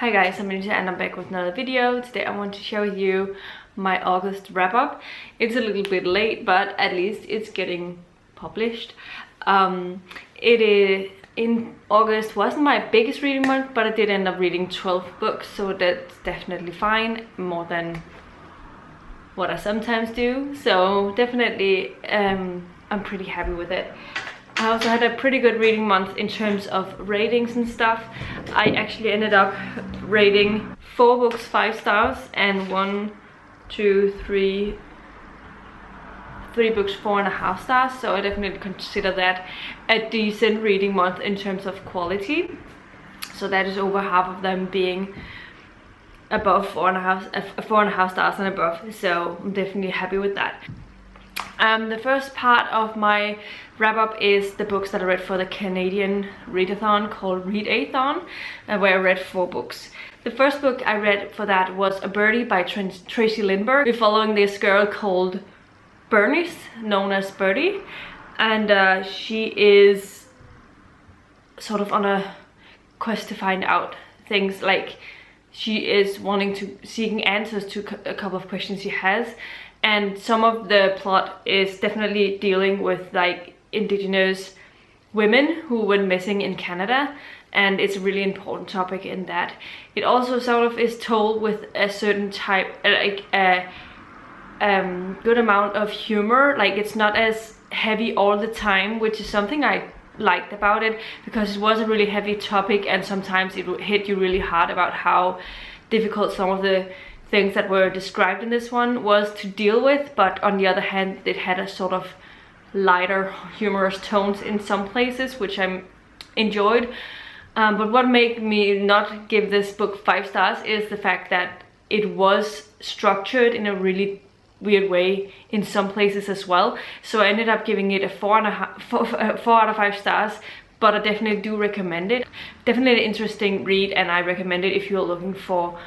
Hi guys, I'm Patricia and I'm back with another video. Today I want to show you my August wrap up. It's a little bit late, but at least it's getting published. It is in August wasn't my biggest reading month, but I did end up reading 12 books, so that's definitely fine, more than what I sometimes do. So definitely I'm pretty happy with it. I also had a pretty good reading month in terms of ratings and stuff. I actually ended up rating 4 books 5 stars and 3 books 4.5 stars. So I definitely consider that a decent reading month in terms of quality. So that is over half of them being above 4.5 stars and above. So I'm definitely happy with that. The first part of my wrap up is the books that I read for the Canadian readathon called Read-A-thon, where I read 4 books. The first book I read for that was A Birdie by Tracy Lindberg. We're following this girl called Bernice, known as Birdie, and she is sort of on a quest to find out things. Like, she is seeking answers to a couple of questions she has. And some of the plot is definitely dealing with like Indigenous women who went missing in Canada, and it's a really important topic in that. It also sort of is told with a certain type, like a good amount of humor. Like, it's not as heavy all the time, which is something I liked about it, because it was a really heavy topic and sometimes it would hit you really hard about how difficult some of the things that were described in this one was to deal with, but on the other hand it had a sort of lighter humorous tones in some places, which I enjoyed. But what made me not give this book 5 stars is the fact that it was structured in a really weird way in some places as well. So I ended up giving it a 4 out of 5 stars, but I definitely do recommend it. Definitely an interesting read, and I recommend it if you're looking for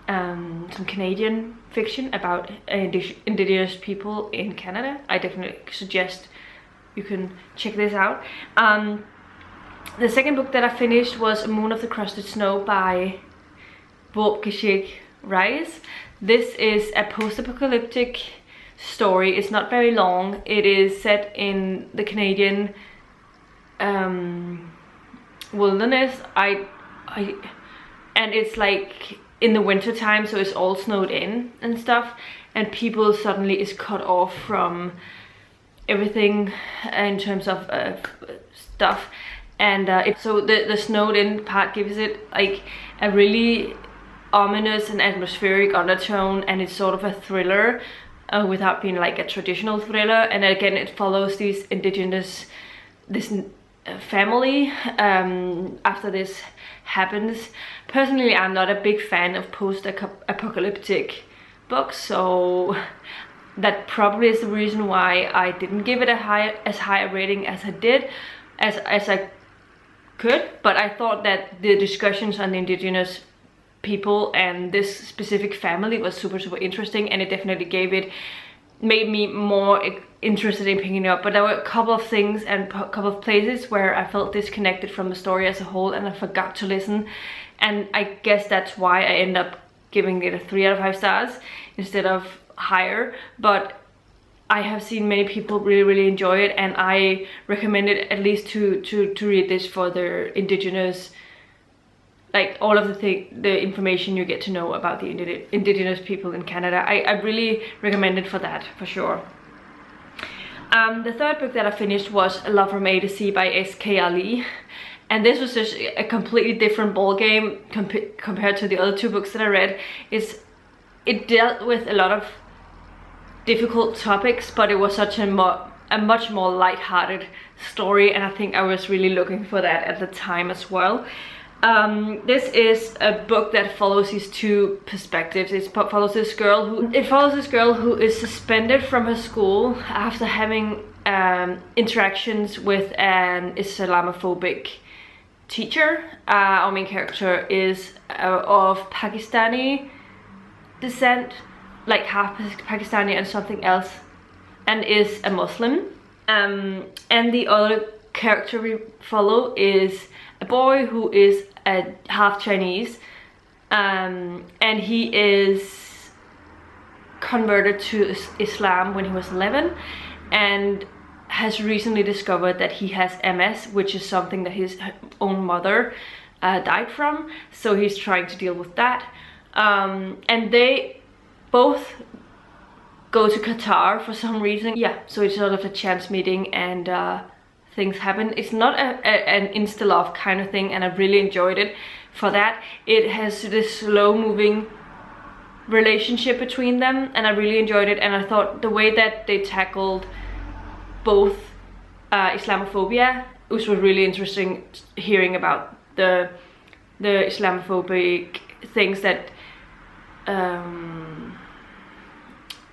some Canadian fiction about Indigenous people in Canada. I definitely suggest you can check this out. The second book that I finished was Moon of the Crusted Snow by Waubgeshig. This is a post-apocalyptic story. It's not very long. It is set in the Canadian wilderness. And it's like in the winter time, so it's all snowed in and stuff, and people suddenly is cut off from everything in terms of stuff, and so the snowed in part gives it like a really ominous and atmospheric undertone, and it's sort of a thriller without being like a traditional thriller. And again, it follows these indigenous family after this happens. Personally, I'm not a big fan of post-apocalyptic books, so that probably is the reason why I didn't give it as high a rating as I did, as I could. But I thought that the discussions on the Indigenous people and this specific family was super interesting, and it definitely made me more interested in picking it up. But there were a couple of things and a couple of places where I felt disconnected from the story as a whole, and I forgot to listen, and I guess that's why I end up giving it a 3 out of 5 stars instead of higher. But I have seen many people really enjoy it, and I recommend it at least to read this for their Indigenous, like all of the information you get to know about the Indigenous people in Canada. I really recommend it for that, for sure. The third book that I finished was Love from A to C by S.K. Ali, and this was just a completely different ball game compared to the other 2 books that I read. It dealt with a lot of difficult topics, but it was such a much more light-hearted story, and I think I was really looking for that at the time as well. This is a book that follows these 2 perspectives. It follows this girl who is suspended from her school after having interactions with an Islamophobic teacher. Our main character is of Pakistani descent, like half Pakistani and something else, and is a Muslim. And the other character we follow is a boy who is half Chinese and he is converted to Islam when he was 11, and has recently discovered that he has MS, which is something that his own mother died from, so he's trying to deal with that. And they both go to Qatar for some reason. Yeah, so it's sort of a chance meeting, and things happen. It's not an insta-love kind of thing, and I really enjoyed it for that. It has this slow-moving relationship between them, and I really enjoyed it. And I thought the way that they tackled both Islamophobia, which was really interesting, hearing about the Islamophobic things that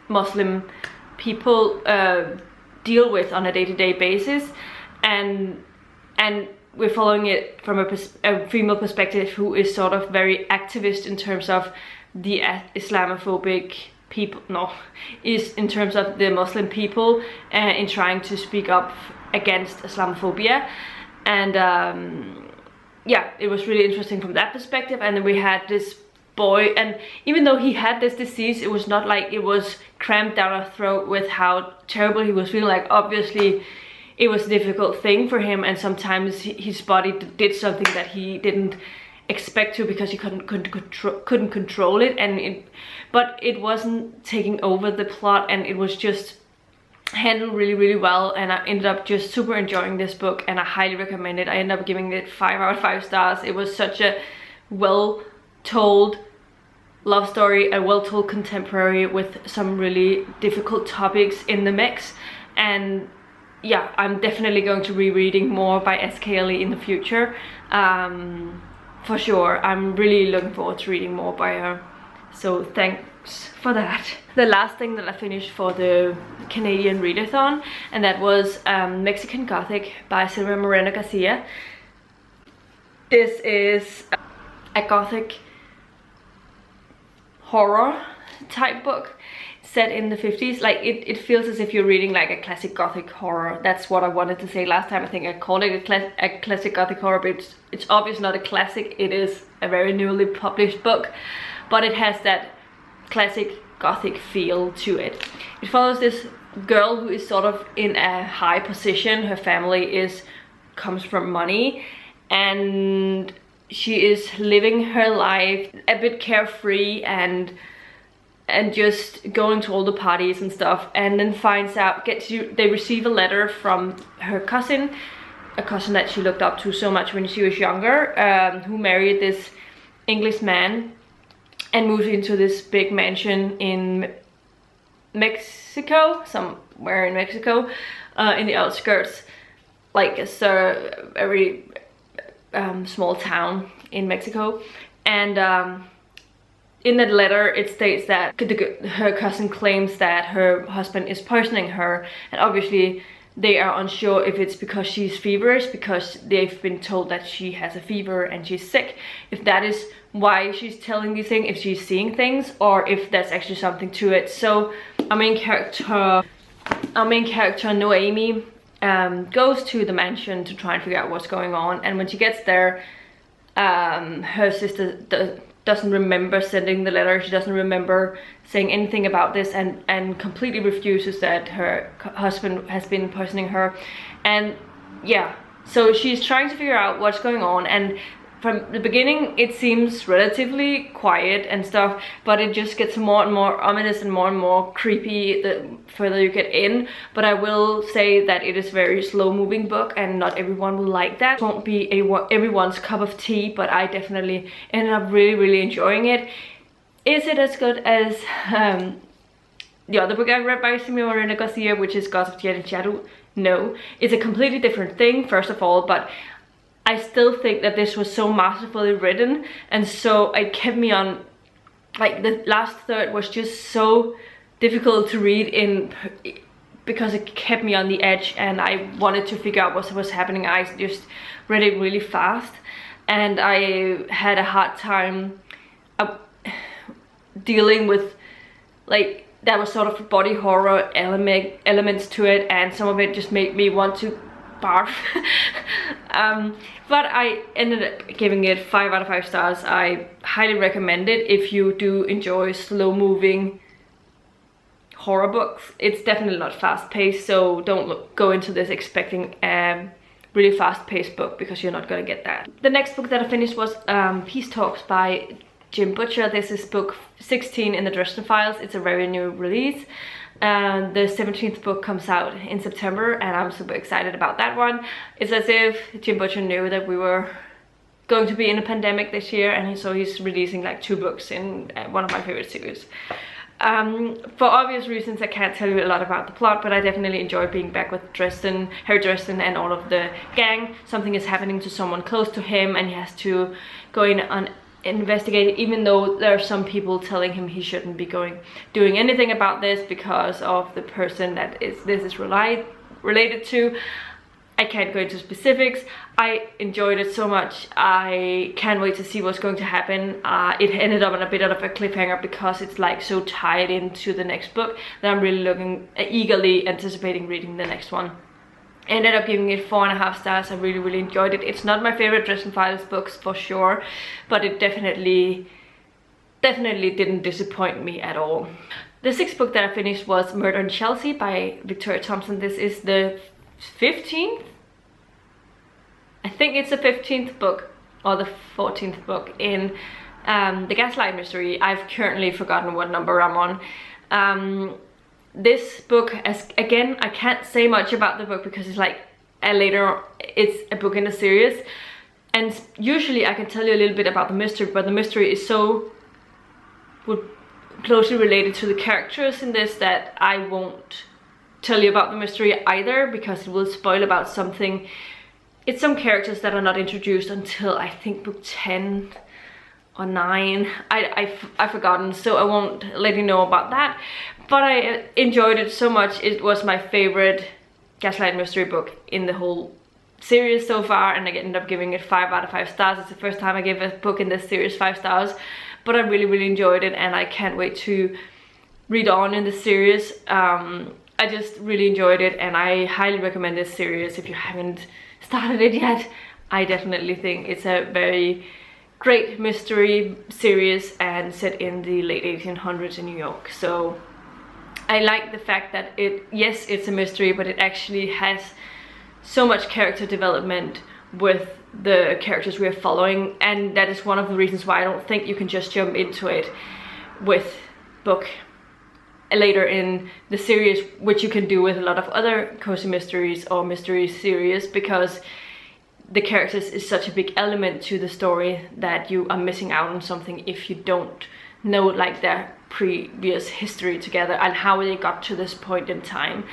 Muslim people deal with on a day-to-day basis, and we're following it from a female perspective who is sort of very activist in terms of the Islamophobic people, is in terms of the Muslim people, in trying to speak up against Islamophobia. And yeah, it was really interesting from that perspective. And then we had this boy, and even though he had this disease, it was not like it was crammed down our throat with how terrible he was feeling. Like, obviously it was a difficult thing for him, and sometimes his body did something that he didn't expect to, because he couldn't control it, but it wasn't taking over the plot, and it was just handled really, really well. And I ended up just super enjoying this book, and I highly recommend it. I ended up giving it 5 out of 5 stars. It was such a well told love story, a well told contemporary with some really difficult topics in the mix. And yeah, I'm definitely going to be reading more by S.K. Lee in the future, for sure. I'm really looking forward to reading more by her, so thanks for that. The last thing that I finished for the Canadian readathon, and that was Mexican Gothic by Sylvia Moreno Garcia. This is a Gothic horror type book set in the 50s. Like, it feels as if you're reading like a classic Gothic horror. That's what I wanted to say last time. I think I called it a classic Gothic horror, but it's obviously not a classic. It is a very newly published book, but it has that classic Gothic feel to it. It follows this girl who is sort of in a high position. Her family comes from money, and she is living her life a bit carefree and just going to all the parties and stuff, and then finds out, they receive a letter from her cousin, a cousin that she looked up to so much when she was younger, who married this English man and moved into this big mansion in Mexico, somewhere in Mexico, in the outskirts, like a very small town in Mexico. And in that letter it states that her cousin claims that her husband is poisoning her, and obviously they are unsure if it's because she's feverish, because they've been told that she has a fever and she's sick, if that is why she's telling these things, if she's seeing things, or if there's actually something to it. So our main character Noemi goes to the mansion to try and figure out what's going on, and when she gets there, her sister doesn't remember sending the letter. She doesn't remember saying anything about this, and completely refuses that her husband has been poisoning her. And yeah, so she's trying to figure out what's going on, and from the beginning it seems relatively quiet and stuff, but it just gets more and more ominous and more creepy the further you get in. But I will say that it is a very slow moving book, and not everyone will like that. It won't be everyone's cup of tea, but I definitely ended up really enjoying it. Is it as good as the other book I read by Sylvia Moreno Garcia, which is Gods of the Hidden Shadow? No, it's a completely different thing, first of all, but I still think that this was so masterfully written, and so it kept me on, like the last third was just so difficult to read in, because it kept me on the edge and I wanted to figure out what was happening. I just read it really fast, and I had a hard time dealing with, like, there was sort of body horror elements to it, and some of it just made me want to barf. But I ended up giving it 5 out of 5 stars. I highly recommend it if you do enjoy slow-moving horror books. It's definitely not fast-paced, so don't go into this expecting a really fast-paced book, because you're not gonna get that. The next book that I finished was Peace Talks by Jim Butcher. This is book 16 in the Dresden Files. It's a very new release. The 17th book comes out in September, and I'm super excited about that one. It's as if Jim Butcher knew that we were going to be in a pandemic this year, and so he's releasing like 2 books in one of my favorite series. For obvious reasons, I can't tell you a lot about the plot, but I definitely enjoy being back with Dresden, Harry Dresden and all of the gang. Something is happening to someone close to him, and he has to go in and investigate, even though there are some people telling him he shouldn't be doing anything about this because of the person that this is related to. I can't go into specifics. I enjoyed it so much. I can't wait to see what's going to happen. It ended up on a bit of a cliffhanger because it's like so tied into the next book that I'm really eagerly anticipating reading the next one. I ended up giving it 4.5 stars. I really enjoyed it. It's not my favorite Dresden Files books for sure, but it definitely didn't disappoint me at all. The 6th book that I finished was Murder in Chelsea by Victoria Thompson. This is the 15th? I think it's the 15th book or the 14th book in the Gaslight mystery. I've currently forgotten what number I'm on. This book, again, I can't say much about the book because it's like it's a book in a series, and usually I can tell you a little bit about the mystery, but the mystery is so closely related to the characters in this that I won't tell you about the mystery either, because it will spoil about something. It's some characters that are not introduced until I think book 10 or 9. I've forgotten, so I won't let you know about that. But I enjoyed it so much. It was my favorite Gaslight mystery book in the whole series so far, and I ended up giving it 5 out of 5 stars. It's the first time I gave a book in this series 5 stars, but I really enjoyed it, and I can't wait to read on in the series. I just really enjoyed it, and I highly recommend this series if you haven't started it yet. I definitely think it's a very great mystery series and set in the late 1800s in New York. So I like the fact that yes, it's a mystery, but it actually has so much character development with the characters we are following, and that is one of the reasons why I don't think you can just jump into it with book later in the series, which you can do with a lot of other cozy mysteries or mystery series, because the characters is such a big element to the story that you are missing out on something if you don't know like their previous history together and how they got to this point in time.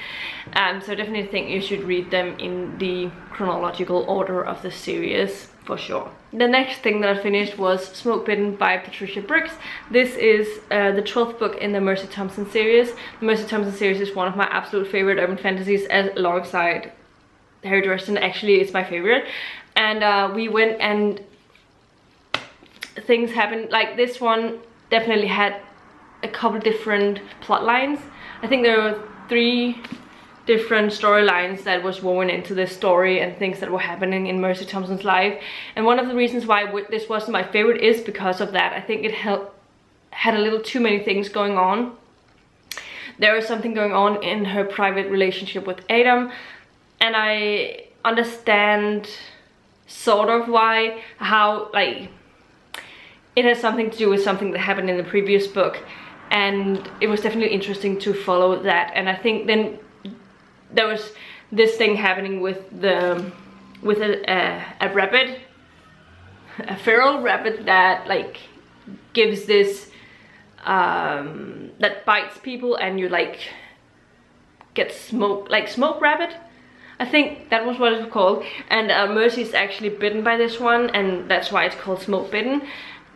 So I definitely think you should read them in the chronological order of the series for sure. The next thing that I finished was Smoke Bitten by Patricia Briggs. This is the 12th book in the Mercy Thompson series. The Mercy Thompson series is one of my absolute favorite urban fantasies, alongside Harry Dresden. Actually, it's my favorite. And we went and things happened. Like, this one definitely had a couple different plot lines. I think there were 3 different storylines that was woven into this story and things that were happening in Mercy Thompson's life. And one of the reasons why this wasn't my favorite is because of that. I think it had a little too many things going on. There was something going on in her private relationship with Adam, and I understand sort of how like it has something to do with something that happened in the previous book, and it was definitely interesting to follow that. And I think then there was this thing happening with a rabbit, a feral rabbit that like gives this that bites people, and you like get smoke rabbit. I think that was what it's called. And Mercy is actually bitten by this one, and that's why it's called Smoke Bitten.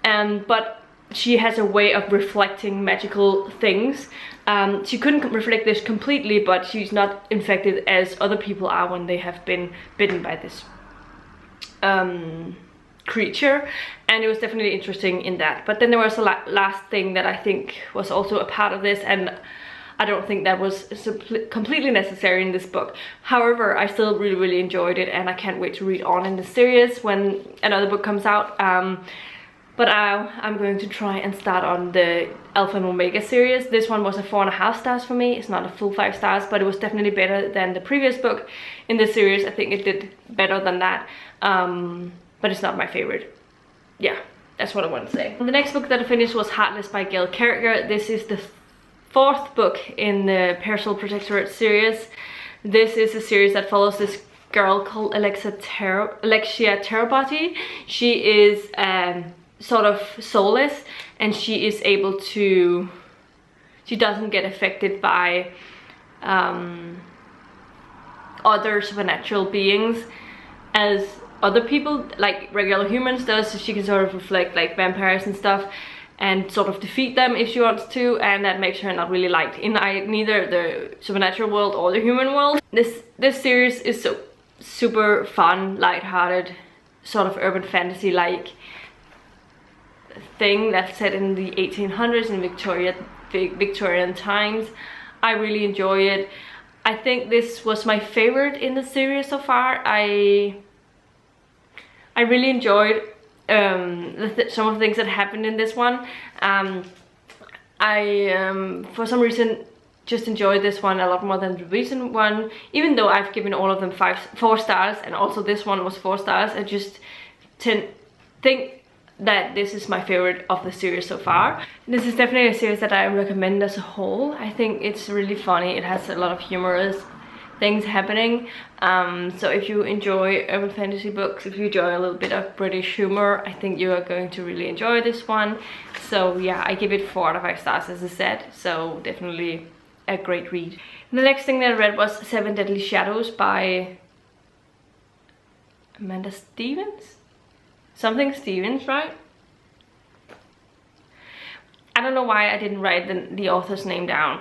But she has a way of reflecting magical things. She couldn't reflect this completely, but she's not infected as other people are when they have been bitten by this creature. And it was definitely interesting in that. But then there was a last thing that I think was also a part of this, and I don't think that was completely necessary in this book. However, I still really enjoyed it, and I can't wait to read on in the series when another book comes out. But I'm going to try and start on the Alpha and Omega series. This one was a 4.5 stars for me. It's not a full 5 stars, but it was definitely better than the previous book in this series. I think it did better than that, but it's not my favorite. Yeah, that's what I want to say. The next book that I finished was Heartless by Gail Carriger. This is the 4th book in the Parasol Protectorate series. This is a series that follows this girl called Alexia Terabati. She is sort of soulless, and she is able to, she doesn't get affected by other supernatural beings as other people, like regular humans does. So she can sort of reflect like vampires and stuff and sort of defeat them if she wants to, and that makes her not really liked in neither the supernatural world or the human world. This series is so super fun, light-hearted, sort of urban fantasy like thing that's set in the 1800s in Victorian times. I really enjoy it. I think this was my favorite in the series so far. I really enjoyed some of the things that happened in this one. I for some reason just enjoyed this one a lot more than the recent one, even though I've given all of them 4 stars, and also this one was 4 stars. I just think that this is my favorite of the series so far. This is definitely a series that I recommend as a whole. I think it's really funny. It has a lot of humorous things happening. So if you enjoy urban fantasy books, if you enjoy a little bit of British humor, I think you are going to really enjoy this one. So yeah, I give it 4 out of 5 stars as I said, so definitely a great read. And the next thing that I read was 7 Deadly Shadows by Amanda Stevens? Something Stevens, right? I don't know why I didn't write the author's name down.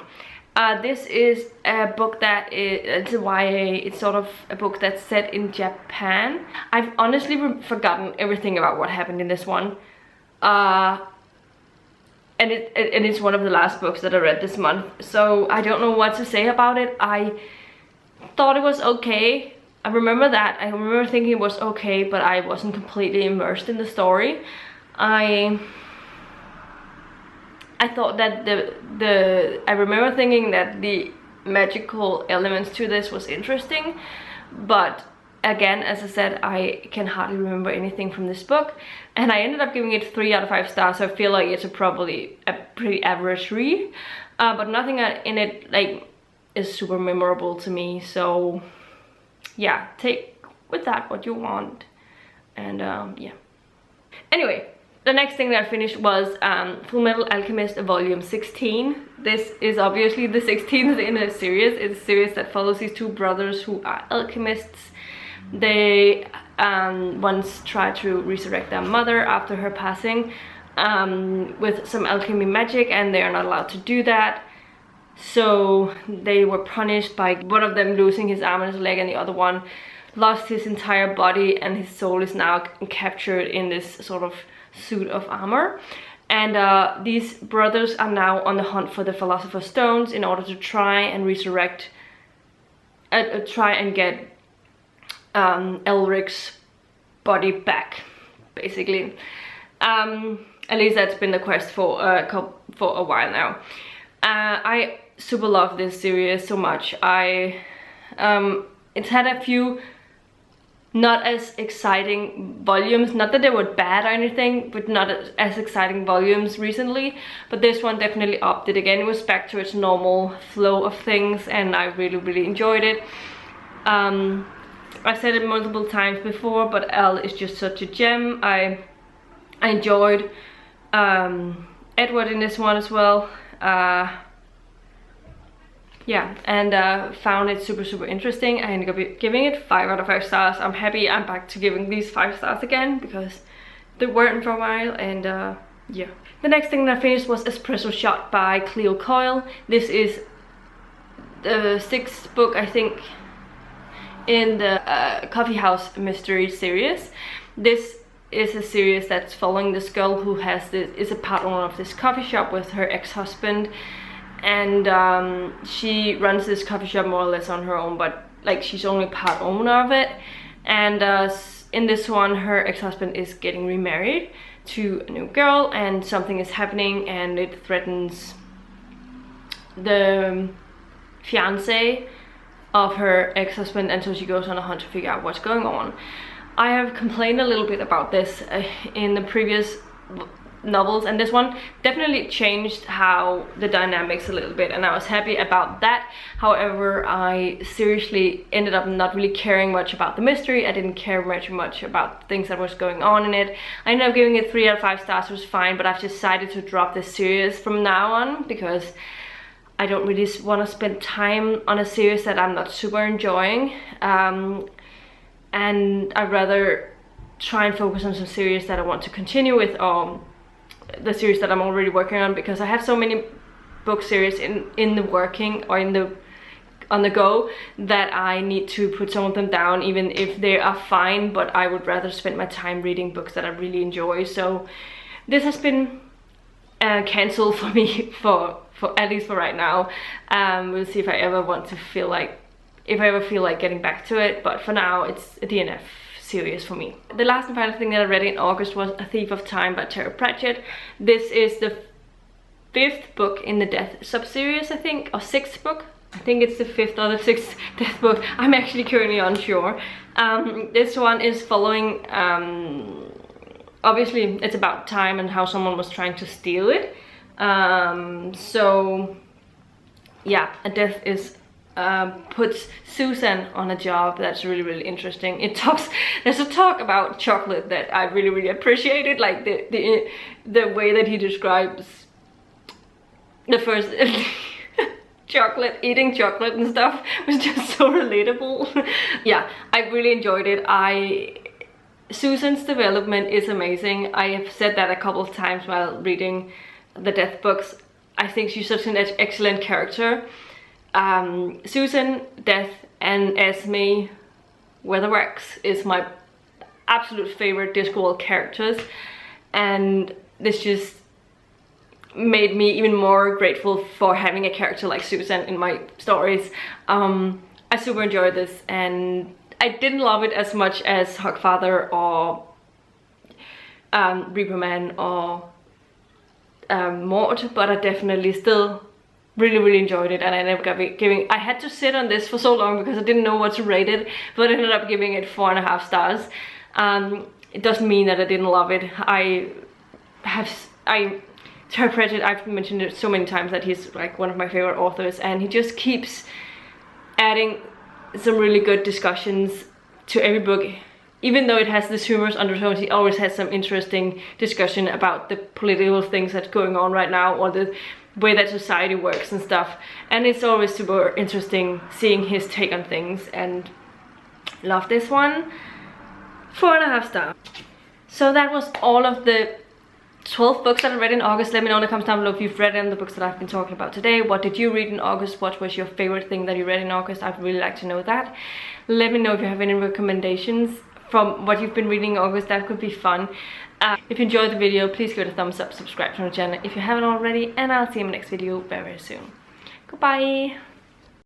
This is a book that it's a YA. It's sort of a book that's set in Japan. I've honestly forgotten everything about what happened in this one. And it's one of the last books that I read this month, so I don't know what to say about it. I thought it was okay. I remember that. I remember thinking it was okay, but I wasn't completely immersed in the story. I thought that I remember thinking that the magical elements to this was interesting, but again, as I said, I can hardly remember anything from this book, and I ended up giving it 3 out of 5 stars, so I feel like it's probably a pretty average read, but nothing in it like is super memorable to me. So yeah, take with that what you want. And yeah, anyway, the next thing that I finished was Fullmetal Alchemist volume 16. This is obviously the 16th in a series. It's a series that follows these 2 brothers who are alchemists. They once tried to resurrect their mother after her passing with some alchemy magic, and they are not allowed to do that. So they were punished by one of them losing his arm and his leg, and the other one lost his entire body, and his soul is now captured in this sort of suit of armor. And these brothers are now on the hunt for the Philosopher's Stones in order to try and resurrect, try and get Elric's body back, basically. At least that's been the quest for a while now. I super love this series so much. It's had a few not as exciting volumes, not that they were bad or anything, but not as exciting volumes recently, but this one definitely upped it again. It was back to its normal flow of things, and I really enjoyed it. I've said it multiple times before, but Elle is just such a gem. I enjoyed Edward in this one as well. Yeah, and found it super interesting. I ended up giving it 5 out of 5 stars. I'm happy I'm back to giving these 5 stars again, because they weren't for a while. And yeah, the next thing that I finished was Espresso Shot by Cleo Coyle. This is the 6th book, I think, in the Coffee House Mystery series. This is a series that's following this girl who is a partner of this coffee shop with her ex-husband, and she runs this coffee shop more or less on her own, but like she's only part owner of it. And in this one, her ex-husband is getting remarried to a new girl, and something is happening and it threatens the fiance of her ex-husband, and so she goes on a hunt to figure out what's going on. I have complained a little bit about this in the previous novels, and this one definitely changed how the dynamics a little bit, and I was happy about that. However, I seriously ended up not really caring much about the mystery. I didn't care very much about things that was going on in it. I ended up giving it 3 out of 5 stars, which was fine, but I've decided to drop this series from now on because I don't really want to spend time on a series that I'm not super enjoying, and I'd rather try and focus on some series that I want to continue with, or the series that I'm already working on, because I have so many book series in the working or on the go that I need to put some of them down, even if they are fine, but I would rather spend my time reading books that I really enjoy. So this has been cancelled for me for at least for right now. We'll see if I ever feel like getting back to it, but for now it's a DNF series for me. The last and final thing that I read in August was A Thief of Time by Pratchett. This is the 5th book in the Death sub-series, I think, or 6th book. I think it's the 5th or the 6th Death book. I'm actually currently unsure. This one is following, obviously it's about time and how someone was trying to steal it. So yeah, a death is puts Susan on a job that's really interesting. There's a talk about chocolate that I really appreciated, like the way that he describes the first eating chocolate and stuff was just so relatable. Yeah, I really enjoyed it. Susan's development is amazing. I have said that a couple of times while reading the Death books. I think she's such an excellent character. Susan, Death, and Esme Weatherwax is my absolute favorite Discworld characters, and this just made me even more grateful for having a character like Susan in my stories. I super enjoyed this, and I didn't love it as much as Hogfather or Reaper Man or Mort, but I definitely still really enjoyed it, and I ended up giving, I had to sit on this for so long because I didn't know what to rate it, but I ended up giving it 4.5 stars. It doesn't mean that I didn't love it. Terry Pratchett, I've mentioned it so many times that he's like one of my favorite authors, and he just keeps adding some really good discussions to every book. Even though it has this humorous undertones, he always has some interesting discussion about the political things that's going on right now, or the way that society works and stuff. And it's always super interesting seeing his take on things, and love this one. 4.5 stars. So that was all of the 12 books that I read in August. Let me know in the comments down below if you've read any of the books that I've been talking about today. What did you read in August? What was your favorite thing that you read in August? I'd really like to know that. Let me know if you have any recommendations from what you've been reading in August. That could be fun. If you enjoyed the video, please give it a thumbs up, subscribe to the channel if you haven't already, and I'll see you in my next video very soon. Goodbye!